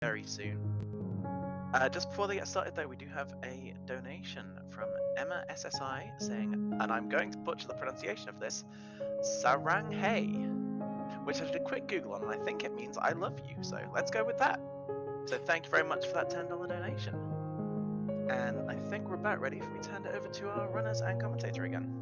very soon. Just before they get started, though, we do have a donation from Emma SSI saying, and I'm going to butcher the pronunciation of this, Saranghae, which I did a quick Google on, and I think it means I love you. So let's go with that. So thank you very much for that $10 donation. And I think we're about ready if we turn it over to our runners and commentator again.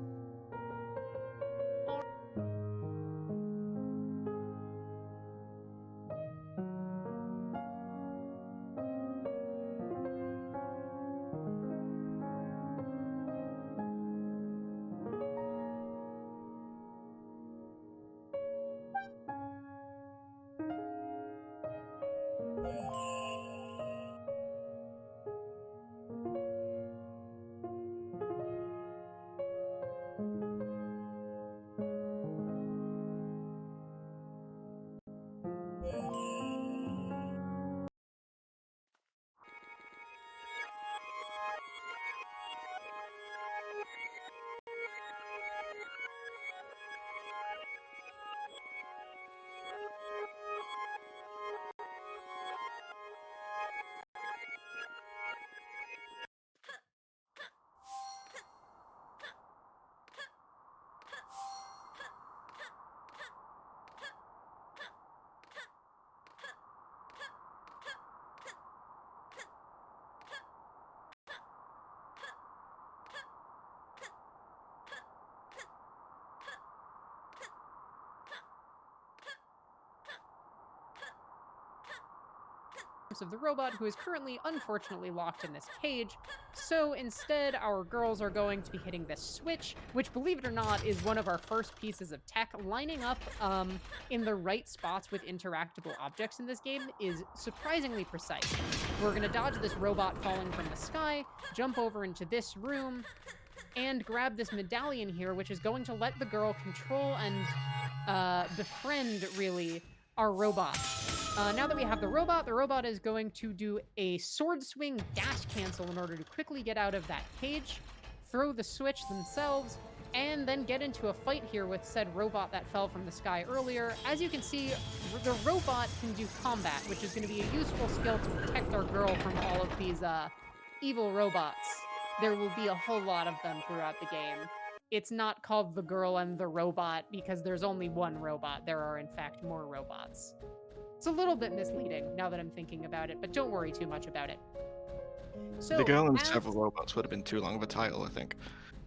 Of the robot, who is currently unfortunately locked in this cage. So instead, our girls are going to be hitting this switch, which, believe it or not, is one of our first pieces of tech. Lining up in the right spots with interactable objects in this game is surprisingly precise. We're going to dodge this robot falling from the sky, jump over into this room, and grab this medallion here, which is going to let the girl control and befriend, really, our robot. Now that we have the robot is going to do a sword swing dash cancel in order to quickly get out of that cage, throw the switch themselves, and then get into a fight here with said robot that fell from the sky earlier. As you can see, the robot can do combat, which is going to be a useful skill to protect our girl from all of these evil robots. There will be a whole lot of them throughout the game. It's not called The Girl and the Robot because there's only one robot. There are, in fact, more robots. It's a little bit misleading now that I'm thinking about it, but don't worry too much about it. So, The Girl and Several Robots would have been too long of a title, I think.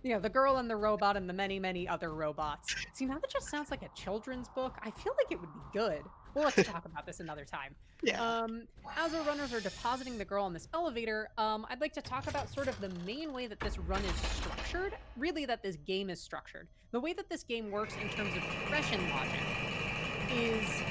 Yeah, The Girl and the Robot and the Many, Many Other Robots. See, now that just sounds like a children's book. I feel like it would be good. Well, let's talk about this another time. Yeah. As our runners are depositing the girl in this elevator, I'd like to talk about sort of the main way that this run is structured, really that this game is structured. The way that this game works in terms of progression logic is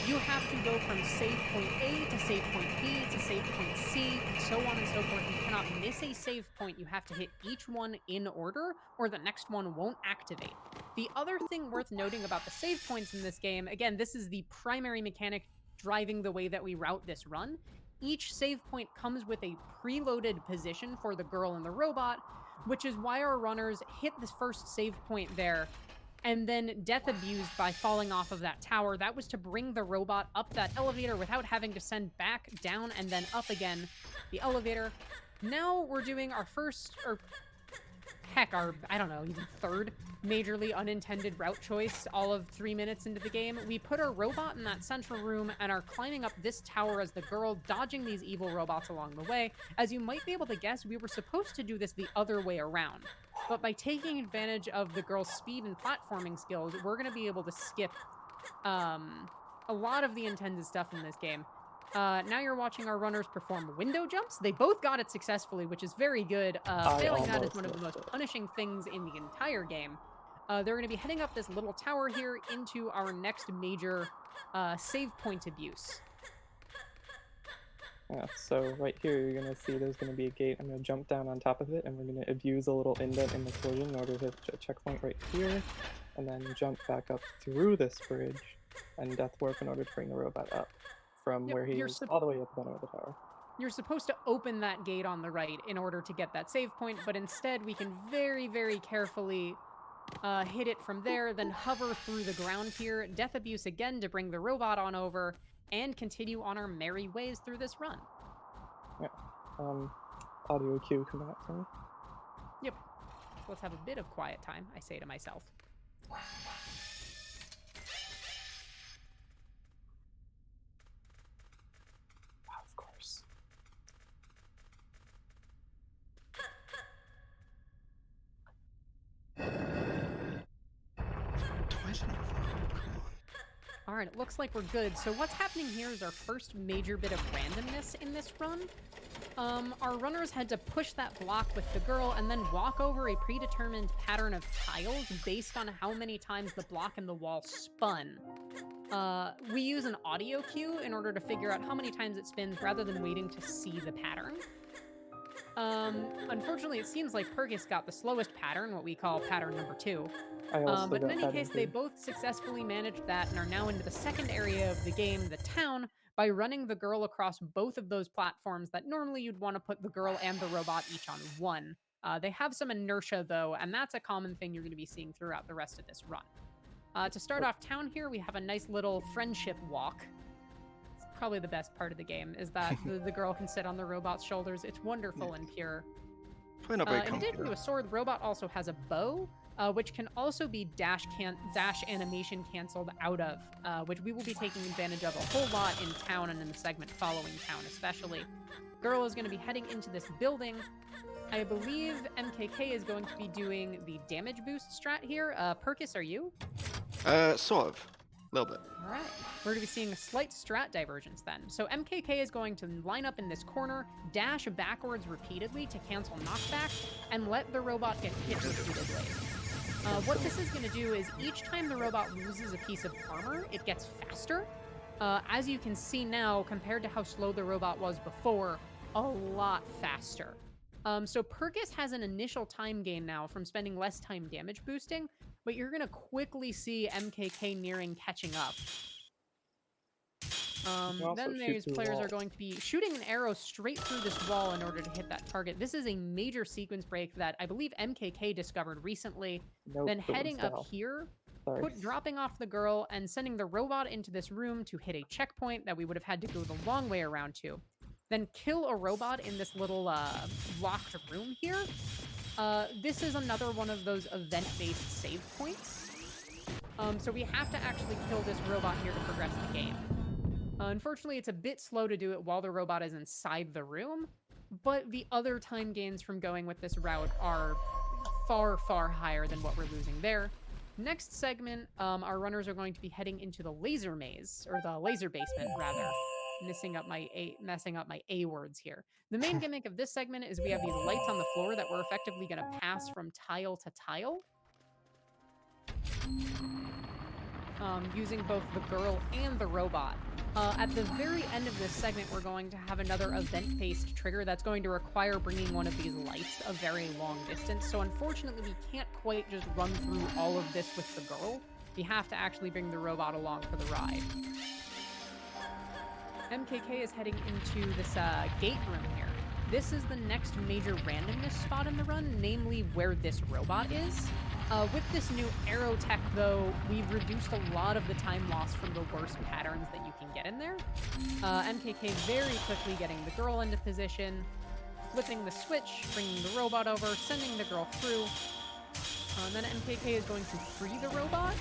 you have to go from save point A to save point B to save point C, so on and so forth. You cannot miss a save point. You have to hit each one in order, or the next one won't activate. The other thing worth noting about the save points in this game, again, this is the primary mechanic driving the way that we route this run. Each save point comes with a preloaded position for the girl and the robot, which is why our runners hit the first save point there and then death abused by falling off of that tower. That was to bring the robot up that elevator without having to send back down and then up again the elevator. Now we're doing our first, or heck, our, I don't know, even third majorly unintended route choice all of 3 minutes into the game. We put our robot in that central room and are climbing up this tower as the girl, dodging these evil robots along the way. As you might be able to guess, we were supposed to do this the other way around. But by taking advantage of the girl's speed and platforming skills, we're going to be able to skip a lot of the intended stuff in this game. Now you're watching our runners perform window jumps. They both got it successfully, which is very good. Failing that is one of the most punishing things in the entire game. They're going to be heading up this little tower here into our next major save point abuse. Yeah, so right here you're going to see there's going to be a gate. I'm going to jump down on top of it, and we're going to abuse a little indent in the collision in order to hit a checkpoint right here, and then jump back up through this bridge and death warp in order to bring the robot up from where he is all the way up the bottom of the tower. You're supposed to open that gate on the right in order to get that save point, but instead we can very, very carefully hit it from there, then hover through the ground here, death abuse again to bring the robot on over, and continue on our merry ways through this run. Yeah. Audio cue coming up for me. Yep. So let's have a bit of quiet time, I say to myself. Of course. Twice in a row. Come on. All right, it looks like we're good. So what's happening here is our first major bit of randomness in this run. Our runners had to push that block with the girl and then walk over a predetermined pattern of tiles based on how many times the block and the wall spun. We use an audio cue in order to figure out how many times it spins rather than waiting to see the pattern. Unfortunately, it seems like Purkis got the slowest pattern, what we call pattern number 2. I also But in got any pattern case, they 2. both successfully managed that and are now into the second area of the game, the town, by running the girl across both of those platforms that normally you'd want to put the girl and the robot each on one. They have some inertia, though, and that's a common thing you're going to be seeing throughout the rest of this run. To start off town here, we have a nice little friendship walk. It's probably the best part of the game, is that the girl can sit on the robot's shoulders. It's wonderful and pure. Probably not very In addition to comfy. a sword, the robot also has a bow, which can also be dash animation canceled out of, which we will be taking advantage of a whole lot in town and in the segment following town especially. Girl is going to be heading into this building. I believe MKK is going to be doing the damage boost strat here. Purkis, are you? Sort of. A little bit. All right. We're going to be seeing a slight strat divergence then. So MKK is going to line up in this corner, dash backwards repeatedly to cancel knockback, and let the robot get hit repeatedly. What this is going to do is each time the robot loses a piece of armor, it gets faster. As you can see now, compared to how slow the robot was before, a lot faster. So Purkis has an initial time gain now from spending less time damage boosting, but you're going to quickly see MKK nearing catching up. Then these players are going to be shooting an arrow straight through this wall in order to hit that target. This is a major sequence break that I believe MKK discovered recently. Nope, then the heading one's up here, Sorry. dropping off the girl and sending the robot into this room to hit a checkpoint that we would have had to go the long way around to. Then kill a robot in this little locked room here. This is another one of those event-based save points. So we have to actually kill this robot here to progress the game. Unfortunately, it's a bit slow to do it while the robot is inside the room, but the other time gains from going with this route are far, far higher than what we're losing there. Next segment, our runners are going to be heading into the laser maze, or the laser basement, rather. Messing up my A words here. The main gimmick of this segment is we have these lights on the floor that we're effectively going to pass from tile to tile. Using both the girl and the robot. At the very end of this segment, we're going to have another event-based trigger that's going to require bringing one of these lights a very long distance. So unfortunately, we can't quite just run through all of this with the girl. We have to actually bring the robot along for the ride. MKK is heading into this gate room here. This is the next major randomness spot in the run, namely where this robot is. With this new arrow tech, though, we've reduced a lot of the time lost from the worst patterns that you can get in there. MKK very quickly getting the girl into position, flipping the switch, bringing the robot over, sending the girl through. Then MKK is going to free the robot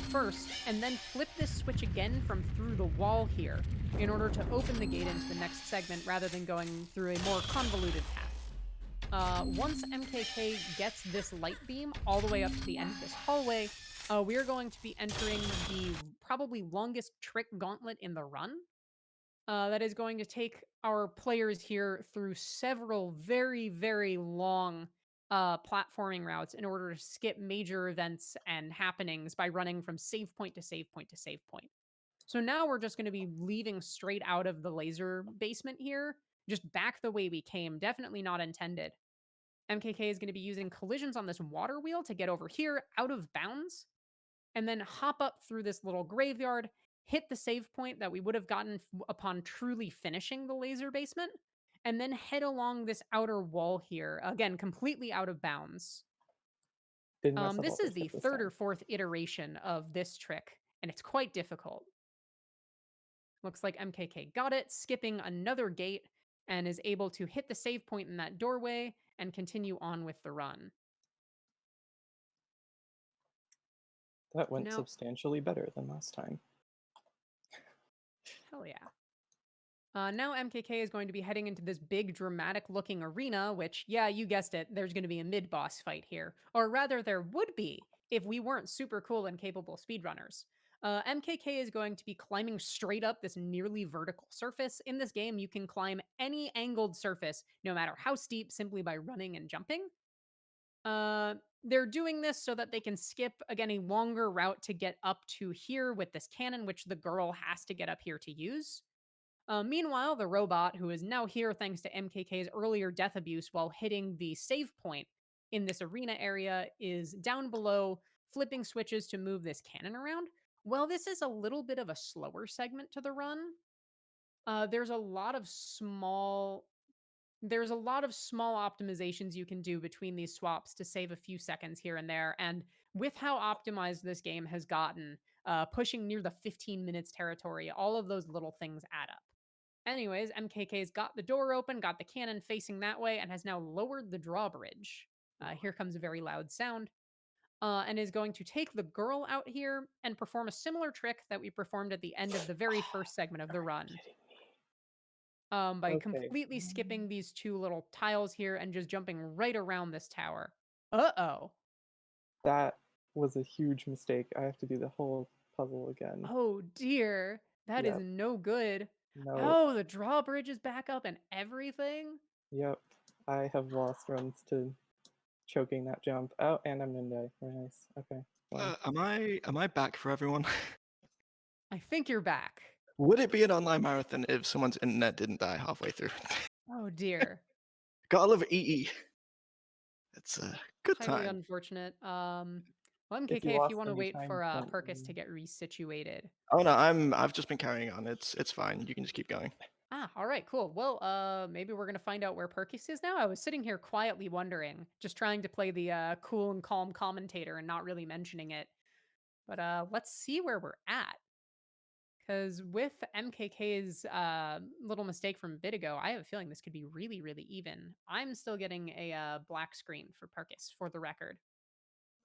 first, and then flip this switch again from through the wall here in order to open the gate into the next segment rather than going through a more convoluted path. Once MKK gets this light beam all the way up to the end of this hallway, we are going to be entering the probably longest trick gauntlet in the run. That is going to take our players here through several very, very long platforming routes in order to skip major events and happenings by running from save point to save point to save point. So now we're just going to be leaving straight out of the laser basement here, just back the way we came, definitely not intended. MKK is going to be using collisions on this water wheel to get over here out of bounds, and then hop up through this little graveyard, hit the save point that we would have gotten upon truly finishing the laser basement, and then head along this outer wall here, again, completely out of bounds. This is the third or fourth iteration of this trick, and it's quite difficult. Looks like MKK got it, skipping another gate, and is able to hit the save point in that doorway and continue on with the run. That went Now, substantially better than last time. hell yeah. Now MKK is going to be heading into this big dramatic looking arena, which, yeah, you guessed it, there's going to be a mid-boss fight here. Or rather, there would be if we weren't super cool and capable speedrunners. MKK is going to be climbing straight up this nearly vertical surface. In this game, you can climb any angled surface, no matter how steep, simply by running and jumping. They're doing this so that they can skip, again, a longer route to get up to here with this cannon, which the girl has to get up here to use. Meanwhile, the robot, who is now here thanks to MKK's earlier death abuse while hitting the save point in this arena area, is down below, flipping switches to move this cannon around. While this is a little bit of a slower segment to the run, there's a lot of small optimizations you can do between these swaps to save a few seconds here and there. And with how optimized this game has gotten, pushing near the 15 minutes territory, all of those little things add up. Anyways, MKK's got the door open, got the cannon facing that way, and has now lowered the drawbridge. Here comes a very loud sound. And is going to take the girl out here and perform a similar trick that we performed at the end of the very first segment of the run. By Okay. completely skipping these two little tiles here and just jumping right around this tower. Uh-oh. That was a huge mistake. I have to do the whole puzzle again. Oh dear. That is Yep. no good. No. Oh, the drawbridge is back up and everything? Yep. I have lost runs to choking that jump. Oh, and I'm in die. Very nice. Okay. Well, Am I back for everyone? I think you're back. Would it be an online marathon if someone's internet didn't die halfway through? Oh dear. Gotta love EE. It's a good Highly time. unfortunate. Well, If MKK, you if lost you want to any wait time, for don't Perkis to worry. get resituated. Oh no, I've just been carrying on. It's fine. You can just keep going. Ah, all right, cool. Well, maybe we're gonna find out where Perkis is now. I was sitting here quietly wondering, just trying to play the cool and calm commentator and not really mentioning it. But let's see where we're at. Because with MKK's little mistake from a bit ago, I have a feeling this could be really, really even. I'm still getting a black screen for Perkis, for the record.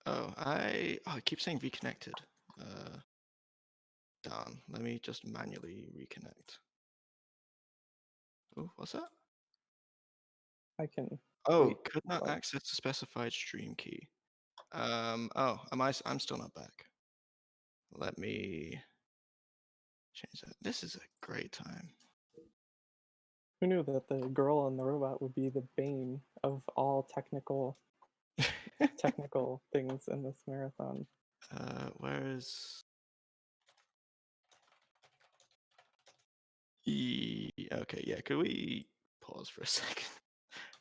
Oh, I keep saying reconnected. Darn. Let me just manually reconnect. Oh, what's that? I can. Oh, wait. could not What? access the specified stream key. I'm still not back. Let me change that. This is a great time. Who knew that the girl and the robot would be the bane of all technical things in this marathon? Where is okay, yeah, could we pause for a second?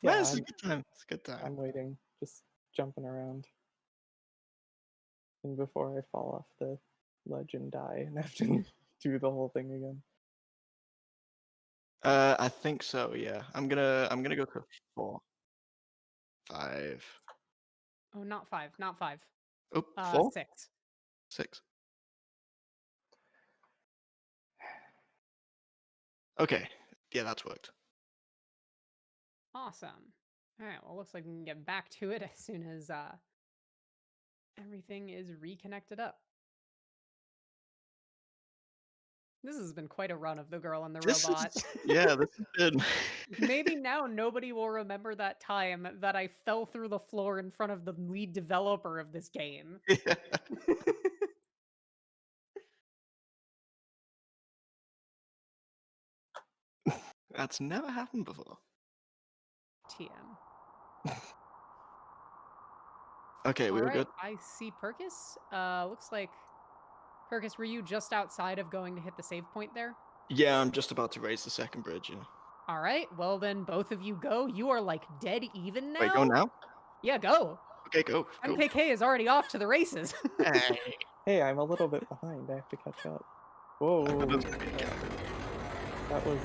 Yeah, Man, it's a good time. It's a good time. I'm waiting, just jumping around. And before I fall off the ledge and die and have to do the whole thing again. I think so, yeah. I'm gonna go to 4. 5. Oh, not 5, not 5. Oh, 4? 6. 6. Okay. Yeah, that's worked. Awesome. All right, well, looks like we can get back to it as soon as everything is reconnected up. This has been quite a run of the girl and the robot. Yeah, this has been. Maybe now nobody will remember that time that I fell through the floor in front of the lead developer of this game. Yeah. That's never happened before. TM. Okay, we were good. I see Perkis. Looks like Perkis, were you just outside of going to hit the save point there? Yeah, I'm just about to raise the second bridge, yeah. All right, well then both of you go. You are like dead even now. Wait, go now? Yeah, go. Okay, go. MKK is already off to the races. Hey. Hey, I'm a little bit behind. I have to catch up. Whoa. That was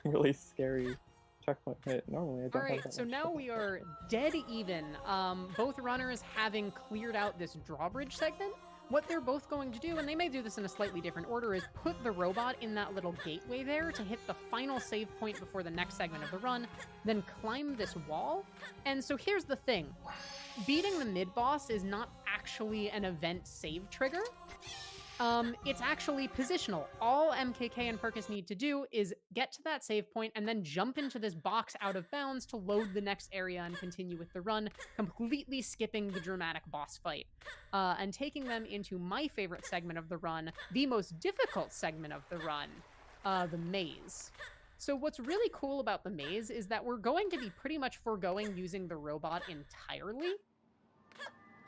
a really scary checkpoint hit. Normally I don't All have right, that so much now trouble. we are dead even. Both runners having cleared out this drawbridge segment. what they're both going to do, and they may do this in a slightly different order, is put the robot in that little gateway there to hit the final save point before the next segment of the run, then climb this wall. And so here's the thing. Beating the mid-boss is not actually an event save trigger. It's actually positional. All MKK and Purkis need to do is get to that save point and then jump into this box out of bounds to load the next area and continue with the run, completely skipping the dramatic boss fight. And taking them into my favorite segment of the run, the most difficult segment of the run, the maze. So what's really cool about the maze is that we're going to be pretty much foregoing using the robot entirely.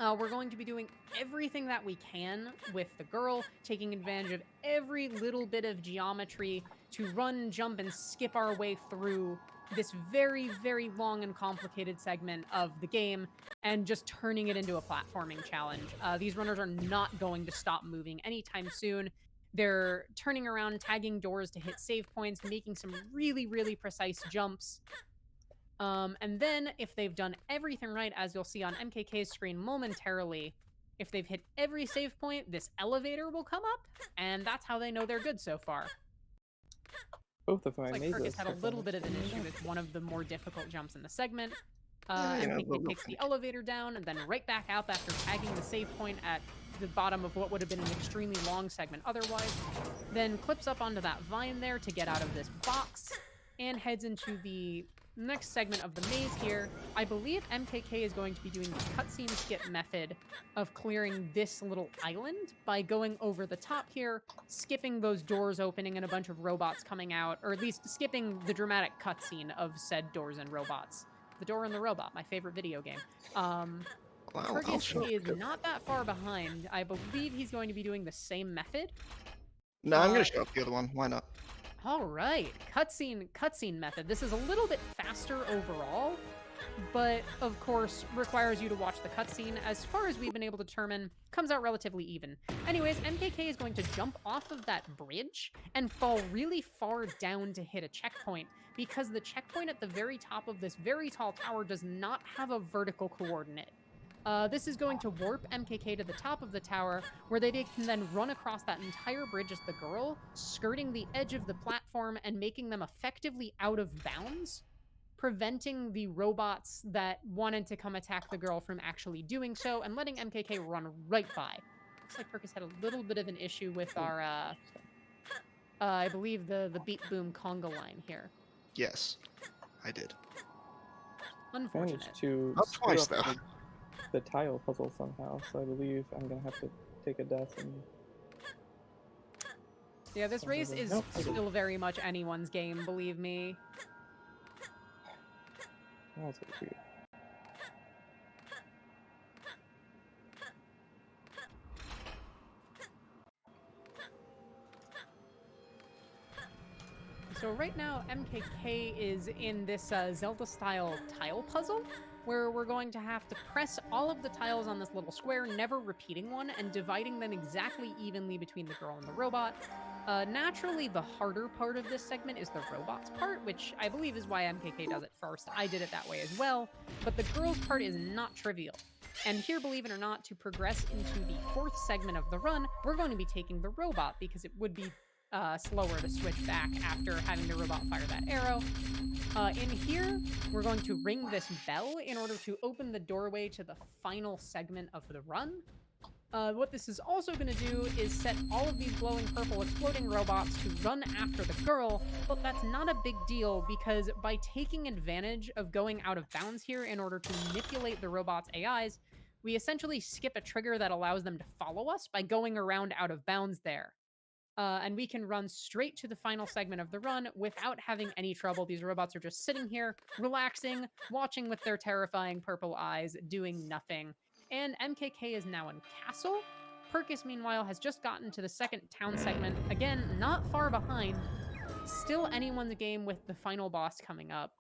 We're going to be doing everything that we can with the girl, taking advantage of every little bit of geometry to run, jump, and skip our way through this very, very long and complicated segment of the game, and just turning it into a platforming challenge. These runners are not going to stop moving anytime soon. They're turning around, tagging doors to hit save points, making some really, really precise jumps. And then, if they've done everything right, as you'll see on MKK's screen momentarily, if they've hit every save point, this elevator will come up, and that's how they know they're good so far. Both of my It's like mazes Purkis had a have little done bit of an this. issue with one of the more difficult jumps in the segment. Yeah, MKK we'll takes the finish. elevator down, and then right back up after tagging the save point at the bottom of what would have been an extremely long segment otherwise. Then clips up onto that vine there to get out of this box, and heads into the next segment of the maze here. I believe MKK is going to be doing the cutscene skip method of clearing this little island by going over the top here, skipping those doors opening and a bunch of robots coming out, or at least skipping the dramatic cutscene of said doors and robots. The Door and the Robot, my favorite video game. I'll Purkis show is you. not that far behind. I believe he's going to be doing the same method. No, I'm Uh, gonna show up the other one. Why not? All right, cutscene method. This is a little bit faster overall, but of course requires you to watch the cutscene. As far as we've been able to determine, comes out relatively even. Anyways, MKK is going to jump off of that bridge and fall really far down to hit a checkpoint, because the checkpoint at the very top of this very tall tower does not have a vertical coordinate. This is going to warp MKK to the top of the tower, where they can then run across that entire bridge as the girl, skirting the edge of the platform and making them effectively out of bounds, preventing the robots that wanted to come attack the girl from actually doing so, and letting MKK run right by. Looks like Purkis had a little bit of an issue with our, I believe the Beat Boom conga line here. Yes, I did. Unfortunate. Managed to Not screw twice, up though. the tile puzzle somehow, so I believe I'm gonna have to take a death and Yeah, this race is Nope, I didn't. still very much anyone's game, believe me. I'll take you. So right now, MKK is in this Zelda-style tile puzzle, where we're going to have to press all of the tiles on this little square, never repeating one, and dividing them exactly evenly between the girl and the robot. Naturally, the harder part of this segment is the robots part, which I believe is why MKK does it first. I did it that way as well, but the girl's part is not trivial. And here, believe it or not, to progress into the fourth segment of the run, we're going to be taking the robot, because it would be slower to switch back after having the robot fire that arrow. In here, we're going to ring this bell in order to open the doorway to the final segment of the run. What this is also going to do is set all of these glowing purple exploding robots to run after the girl, but that's not a big deal, because by taking advantage of going out of bounds here in order to manipulate the robot's AIs, we essentially skip a trigger that allows them to follow us by going around out of bounds there. And we can run straight to the final segment of the run without having any trouble. These robots are just sitting here, relaxing, watching with their terrifying purple eyes, doing nothing. And MKK is now in Castle. Purkis, meanwhile, has just gotten to the second town segment. Again, not far behind. Still anyone's game with the final boss coming up.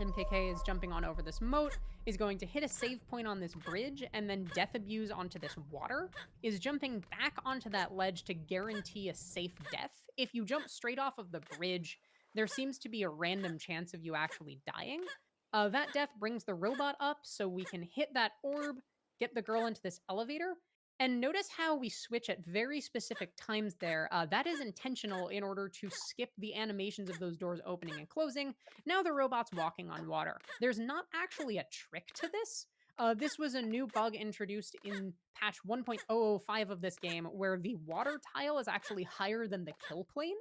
MKK is jumping on over this moat, is going to hit a save point on this bridge, and then death abuse onto this water, is jumping back onto that ledge to guarantee a safe death. If you jump straight off of the bridge, there seems to be a random chance of you actually dying. That death brings the robot up, so we can hit that orb, get the girl into this elevator, And notice how we switch at very specific times there. That is intentional in order to skip the animations of those doors opening and closing. Now the robot's walking on water. There's not actually a trick to this. This was a new bug introduced in patch 1.005 of this game where the water tile is actually higher than the kill plane.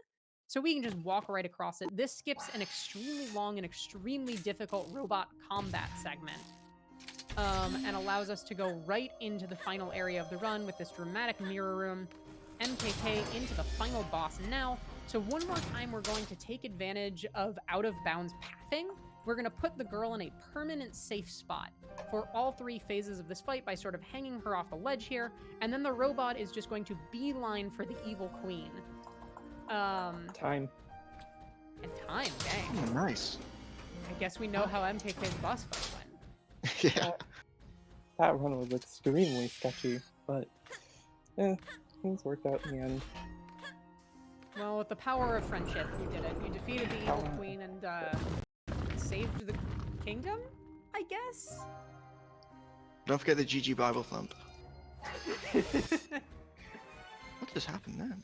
So we can just walk right across it. This skips an extremely long and extremely difficult robot combat segment. And allows us to go right into the final area of the run with this dramatic mirror room. MKK into the final boss now. So one more time, we're going to take advantage of out-of-bounds pathing. We're going to put the girl in a permanent safe spot for all 3 phases of this fight by sort of hanging her off the ledge here. And then the robot is just going to beeline for the evil queen. Time. And time, dang. Oh, nice. I guess we know how MKK's boss fight went. Yeah. That run was extremely sketchy, but things worked out in the end. Well, with the power of friendship, you did it. You defeated the evil queen and saved the kingdom, I guess? Don't forget the GG Bible thump. What just happened then?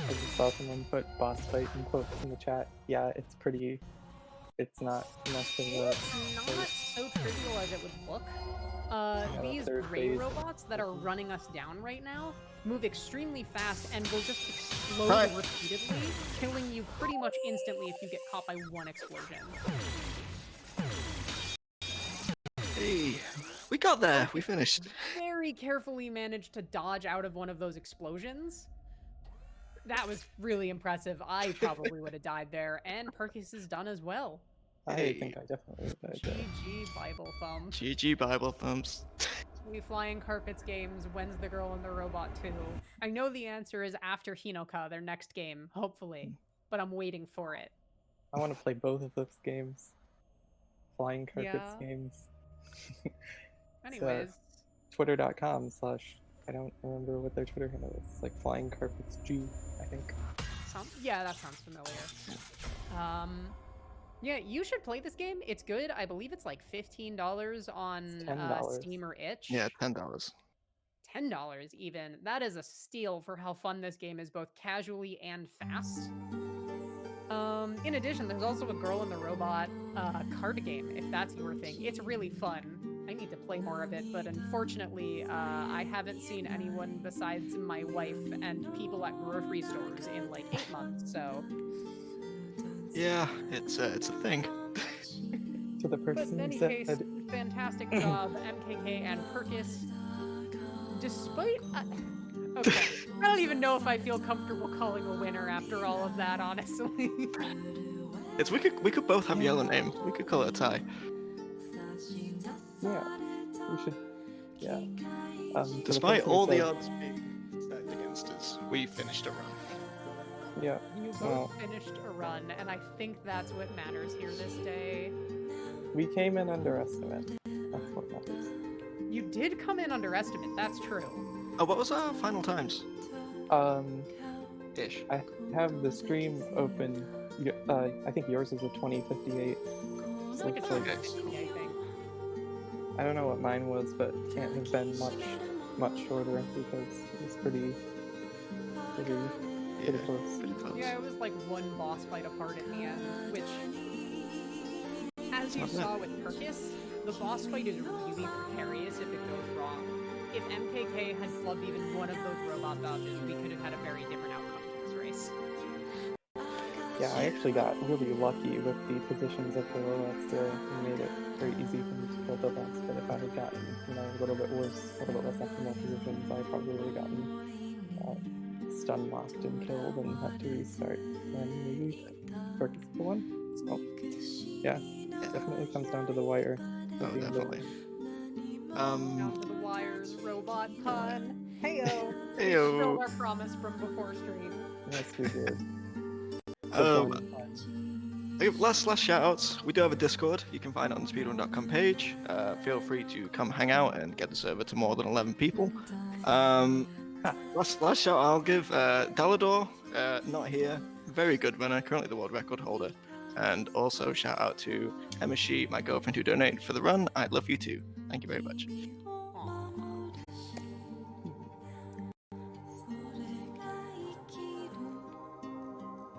I just saw someone put boss fight in quotes in the chat. Yeah, it's pretty. It's not much of a. It's not so trivial as it would look. These third gray phase. robots that are running us down right now move extremely fast and will just explode Right. repeatedly, killing you pretty much instantly if you get caught by one explosion. Hey, we got there. We finished. Very carefully managed to dodge out of one of those explosions. That was really impressive. I probably would have died there, and Perkis is done as well. I Hey. think I definitely would have died. GG Bible Thumb. GG Bible thumps. We Flying Carpets games, when's the girl and the robot 2? I know the answer is after Hinoka, their next game, hopefully. But I'm waiting for it. I want to play both of those games. Flying Carpets Yeah. games. Anyways, Twitter.com/ I don't remember what their Twitter handle is. It's like Flying Carpets G, I think. yeah, that sounds familiar. Yeah, you should play this game. It's good. I believe it's like $15 on It's $10. Steam or Itch. Yeah, $10. $10 even. That is a steal for how fun this game is, both casually and fast. In addition, there's also a Girl and the Robot card game, if that's your thing. It's really fun. I need to play more of it, but unfortunately, I haven't seen anyone besides my wife and people at grocery stores in like 8 months, so... Yeah, it's a thing. To the But person in who any said, case, fantastic job, MKK and Perkis. Despite... okay, I don't even know if I feel comfortable calling a winner after all of that, honestly. We could both have yellow name. We could call it a tie. yeah, we should, yeah. To the Despite person who all the said- odds being stacked against us, we finished a run. Yeah, You both Well- finished a run, and I think that's what matters here this day. we came in underestimate. That's what matters. You did come in underestimate, that's true. Oh, what was our final times? Ish. I have the stream open. I think yours is a 2058. It's So like a it's like, 2050, I think. I don't know what mine was, but it can't have been much shorter because it was pretty Yeah, close. pretty close. Yeah, it was like one boss fight apart at the end, which, as you Not bad. saw with Perkis, the boss fight is really precarious if it goes wrong. If MKK had flubbed even one of those robot dodges, we could have had a very different outcome to this race. Yeah, I actually got really lucky with the positions of the robots there and made it very easy for me to kill the boss. But if I had gotten, a little bit worse, a little bit less optimal positions, I probably would have gotten stun locked and killed and had to restart. And maybe Perkis the one. So yeah, definitely comes down to the wire. Oh, at the end of it. definitely. Down to the wires, robot pun. Heyo! We Heyo. fulfilled our promise from before stream. Yes, we did. Last shout outs. We do have a Discord. You can find it on the speedrun.com page. Feel free to come hang out and get the server to more than 11 people. Last shout I'll give Dalador, not here. Very good runner, currently the world record holder. And also shout out to Emma She, my girlfriend who donated for the run. I love you too. Thank you very much.